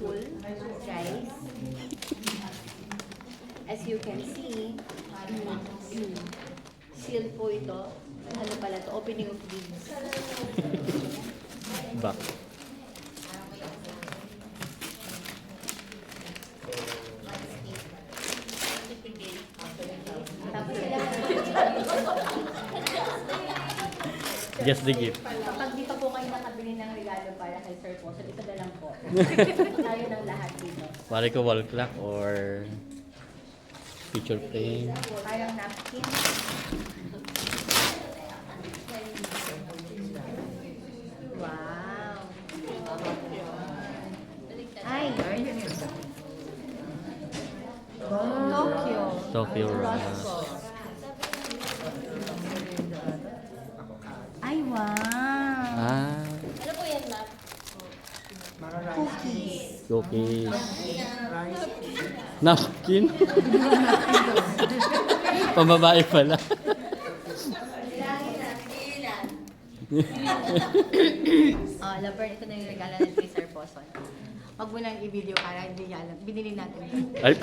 beautiful, guys. As you can see, seal po ito. Ano pala to? Opening of leaves. Back. Tapos sila, Guess the gift. kapag di pa po kayo nakabili ng regalo para kay Sir po, so ito na lang po. Tayo ng lahat dito. Pare ko wall clock or picture frame. Parang napkin. Wow. Ay, Tokyo. Tokyo Rose. Ay, wow. Ah, Ano po yan, ma'am? Cookies. cookies. Napkin. Pambabae pala. Oh, Laverne, ito na yung regalo natin kay Sir Poson. Wag mo nang i-video para hindi niya alam. Binili natin. Ay,